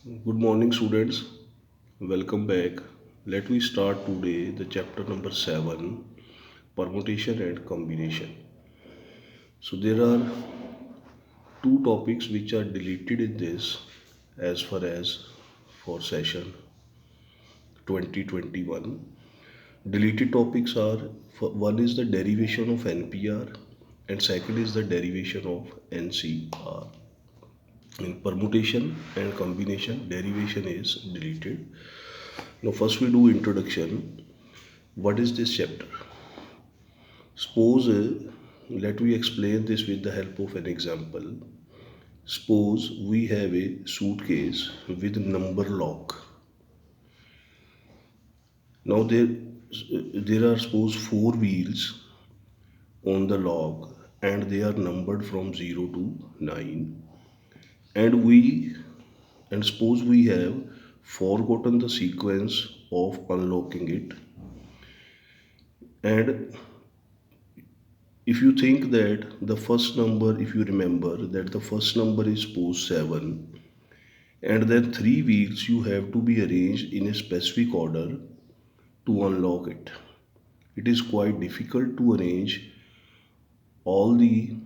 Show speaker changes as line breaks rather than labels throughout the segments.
Good morning, students. Welcome back. Let me start today the chapter number 7, permutation and combination. So there are two topics which are deleted in this as far as for session 2021. Deleted topics are one is the derivation of NPR and second is the derivation of NCR. In permutation and combination, derivation is deleted. Now first we do introduction. What is this chapter? Suppose, let me explain this with the help of an example. Suppose we have a suitcase with number lock. Now there are suppose four wheels on the lock and they are numbered from 0 to 9 and suppose we have forgotten the sequence of unlocking it, and if you think that the first number, if you remember that the first number is suppose 7 and then three wheels you have to be arranged in a specific order to unlock it. It is quite difficult to arrange all the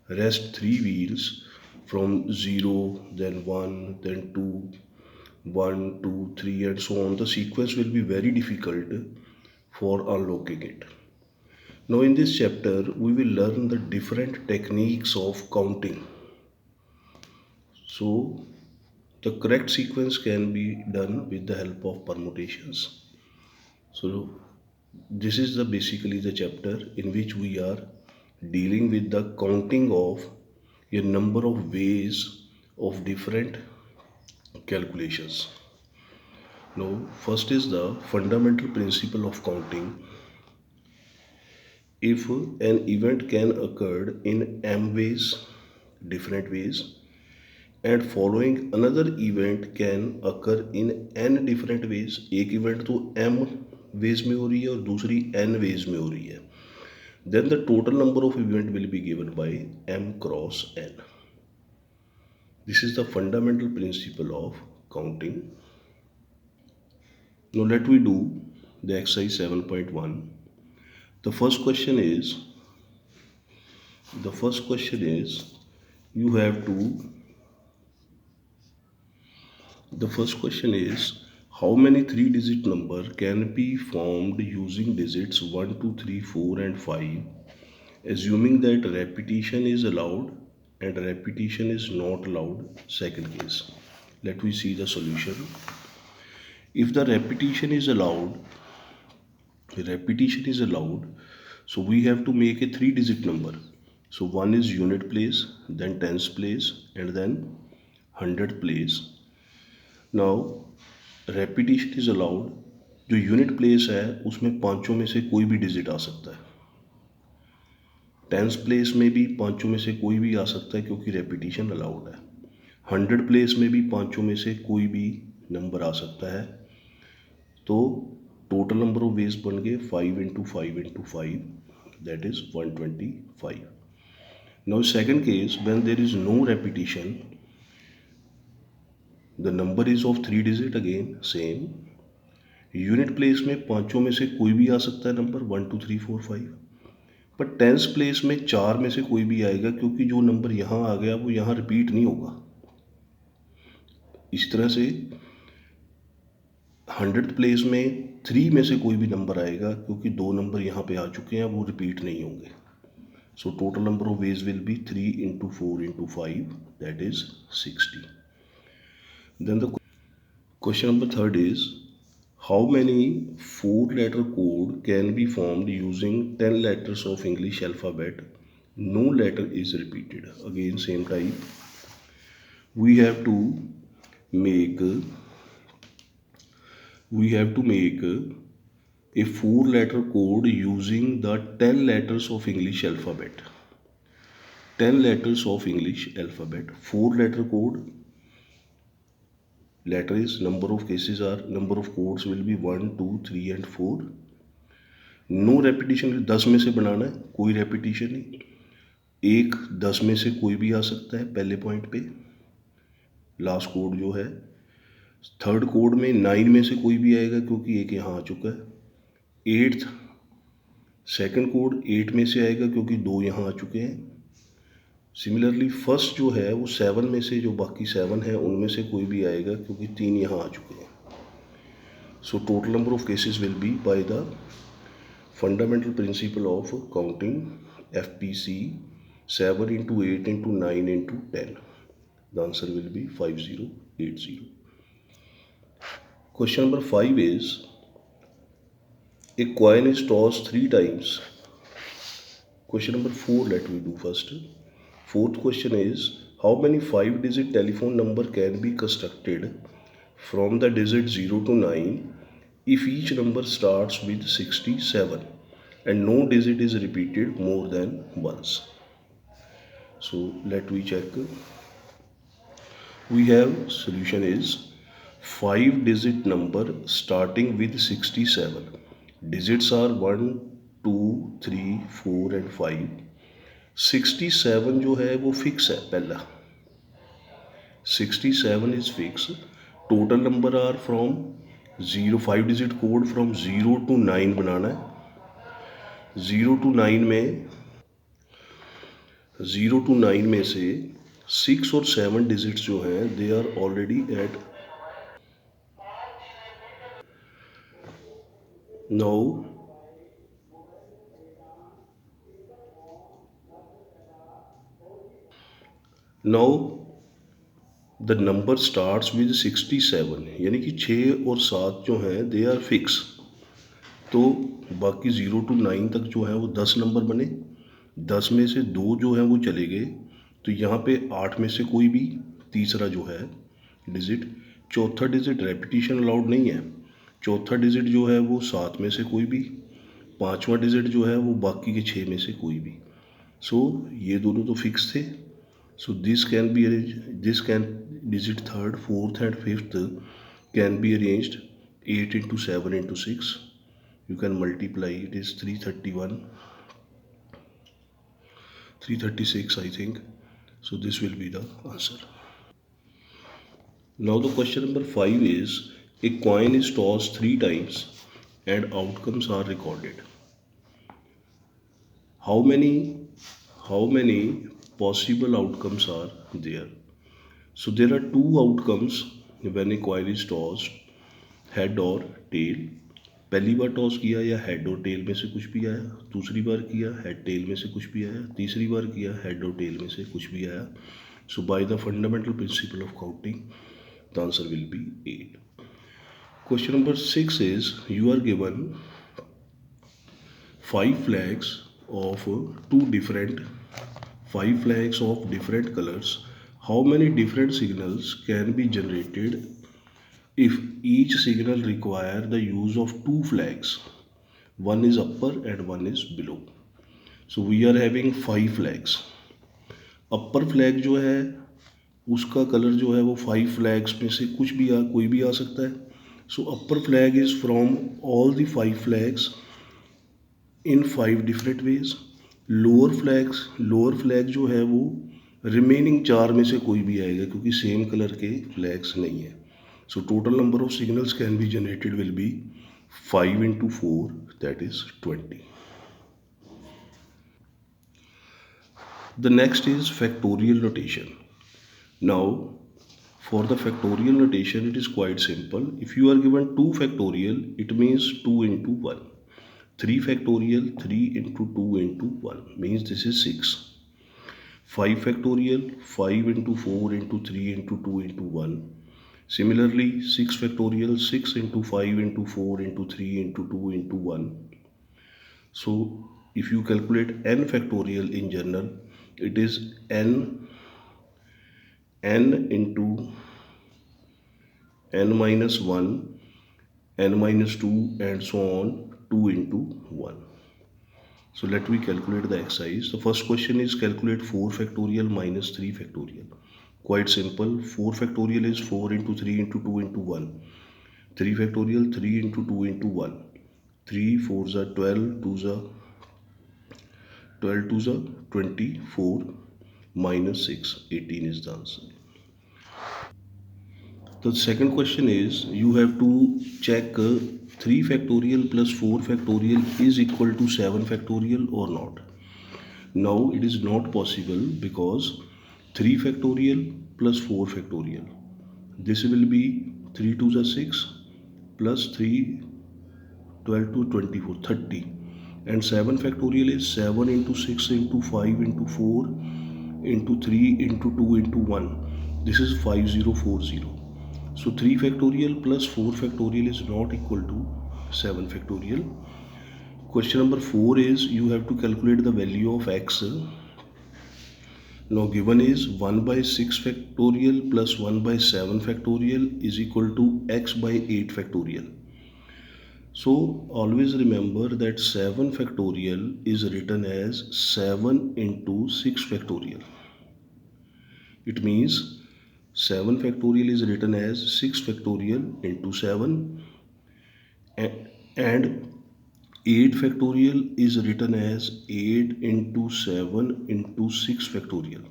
rest three wheels from 0, then 1, then 2, 1, 2, 3, and so on. The sequence will be very difficult for unlocking it. Now in this chapter we will learn the different techniques of counting. So the correct sequence can be done with the help of permutations. So this is the basically the chapter in which we are dealing with the counting of a number of ways of different calculations. Now first is the fundamental principle of counting. If an event can occur in m ways, different ways, and following another event can occur in n different ways, एक event तो m ways में हो रही है और दूसरी n ways में हो रही है, then the total number of event will be given by m cross n. This is the fundamental principle of counting. Now let me do the exercise 7.1. The first question is you have to the first question is how many three digit number can be formed using digits 1 2 3 4 and 5, assuming that repetition is allowed and repetition is not allowed. Second case, let me see the solution. If the repetition is allowed, so we have to make a three digit number. So one is unit place, then tens place, and then hundred place. Now repetition is allowed, जो unit place है उसमें पांचों में से कोई भी digit आ सकता है, टेंस प्लेस में भी पांचों में से कोई भी आ सकता है क्योंकि रेपिटेशन अलाउड है, हंड्रेड प्लेस में भी पांचों में से कोई भी नंबर आ सकता है. तो टोटल नंबर ऑफ वेज बन गए 5 into 5 into 5, that is 125. Now second case, when there is no repetition, the number is of three digit, again same. Unit place में पांचों में से कोई भी आ सकता है नंबर 1 2 3 4 5, पर टेंस प्लेस में चार में से कोई भी आएगा क्योंकि जो नंबर यहाँ आ गया वो यहाँ रिपीट नहीं होगा. इस तरह से हंड्रेड प्लेस में थ्री में से कोई भी नंबर आएगा क्योंकि दो नंबर यहाँ पे आ चुके हैं, वो रिपीट नहीं होंगे. So total number of ways will be 3 into 4 into 5, that is 60. Then the question number third is how many four letter code can be formed using 10 letters of English alphabet? No letter is repeated. Again same type. We have to make a four letter code using the 10 letters of English alphabet. 10 letters of English alphabet. Four letter code. Letter is, number of cases are, number of codes will be 1 2 3 and 4. No repetition, 10 में से बनाना है, कोई repetition नहीं. एक 10 में से कोई भी आ सकता है पहले पॉइंट पे, लास्ट कोड जो है. थर्ड कोड में 9 में से कोई भी आएगा क्योंकि एक यहाँ आ चुका है। एट्थ सेकंड कोड 8 में से आएगा क्योंकि 2 यहाँ आ चुके हैं। सिमिलरली फर्स्ट जो है वो 7 में से, जो बाकी 7 है उनमें से कोई भी आएगा क्योंकि 3 यहाँ आ चुके हैं। सो total number of cases will be by the fundamental principle of counting FPC 7 into 8 into 9 into 10. The answer will be 5080. Question number 5 is a coin is tossed 3 times. Question number 4 let me do first. Fourth question is how many 5 digit telephone number can be constructed from the digit 0 to 9 if each number starts with 67 and no digit is repeated more than once. So let me check. We have solution is 5 digit number starting with 67. Digits are 1 2 3 4 and 5. 67 जो है वो fix है पहला, 67 is fixed. Total number are from 0 5 digit code from 0 to 9 बनाना है। 0 to 9 में 0 to 9 में से 6 और 7 डिजिट्स जो हैं they are already eight. Now now the number starts with 67, यानी कि 6 और 7 जो हैं दे आर फिक्स। तो बाकी 0 to 9 तक जो है वो 10 नंबर बने, 10 में से 2 जो हैं वो चले गए, तो यहाँ पे 8 में से कोई भी तीसरा जो है डिजिट, चौथा डिजिट रेपिटेशन अलाउड नहीं है, चौथा डिजिट जो है वो 7 में से कोई भी, पांचवा डिजिट जो है वो बाकी के 6 में से कोई भी। सो ये दोनों तो फिक्स थे। So this can be arrange, this can digit third fourth and fifth can be arranged 8 into 7 into 6. You can multiply, it is 331, 336 I think. So this will be the answer. Now the question number 5 is a coin is tossed 3 times and outcomes are recorded. How many possible outcomes are there? So there are two outcomes when a coin is tossed, head or tail. पहली बार toss किया या head और tell में से कुछ भी आया, दूसरी बार किया हेड टेल में से कुछ भी आया, तीसरी बार किया हेड और टेल में से कुछ भी आया। So by the fundamental principle of counting the answer will be 8. Question number 6 is you are given 5 flags of two different 5 flags of different colors. How many different signals can be generated if each signal require the use of two flags? One is upper and one is below. So we are having 5 flags. Upper flag जो है उसका colour जो है वो 5 flags में से कुछ भी कोई भी आ सकता है। So upper flag is from all the 5 flags in 5 different ways. Lower flag जो है वो रिमेनिंग 4 में से कोई भी आएगा क्योंकि सेम कलर के फ्लैग्स नहीं है। सो total number of signals can be generated will be 5 into 4, that is 20. The next is factorial notation. Now for the factorial notation it is quite simple. If you are given 2 factorial, it means 2 into 1. 3 factorial, 3 into 2 into 1 means this is 6. 5 factorial, 5 into 4 into 3 into 2 into 1. Similarly 6 factorial, 6 into 5 into 4 into 3 into 2 into 1. So if you calculate n factorial in general, it is n into n minus 1, n minus 2 and so on, 2 into 1. So let me calculate the exercise. The first question is calculate 4 factorial minus 3 factorial. Quite simple. 4 factorial is 4 into 3 into 2 into 1. 3 factorial, 3 into 2 into 1. 3 4s are 12, 2s are 12 2s are 24 minus 6, 18 is the answer. The second question is you have to check 3 factorial plus 4 factorial is equal to 7 factorial or not. Now it is not possible because 3 factorial plus 4 factorial. This will be 3 2 is 6 plus 3 12 to 24 30, and 7 factorial is 7 into 6 into 5 into 4 into 3 into 2 into 1. This is 5040. So 3 factorial plus 4 factorial is not equal to 7 factorial. Question number 4 is you have to calculate the value of x. Now given is 1 by 6 factorial plus 1 by 7 factorial is equal to x by 8 factorial. So always remember that 7 factorial is written as 7 into 6 factorial. It means 7 factorial is written as 6 factorial into 7, and 8 factorial is written as 8 into 7 into 6 factorial.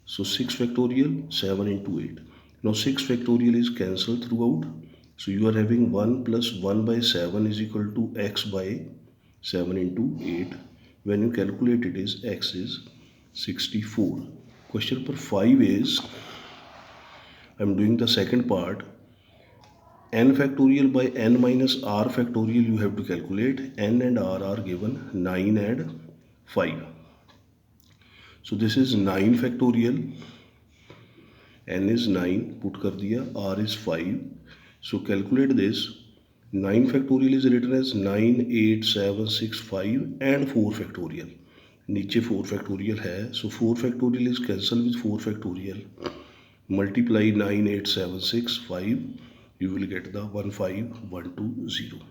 So 6 factorial, 7 into 8. Now 6 factorial is cancelled throughout. So you are having 1 plus 1 by 7 is equal to x by 7 into 8. When you calculate it is x is 64. Question number 5 is, I am doing the second part. N factorial by n minus r factorial you have to calculate. N and r are given 9 and 5. So this is 9 factorial. N is 9, put कर दिया, r is 5. So calculate this. 9 factorial is written as 9, 8, 7, 6, 5 and 4 factorial. नीचे 4 factorial है, so 4 factorial is cancelled with 4 factorial. Multiply 9, 8, 7, 6, 5. You will get the 15120.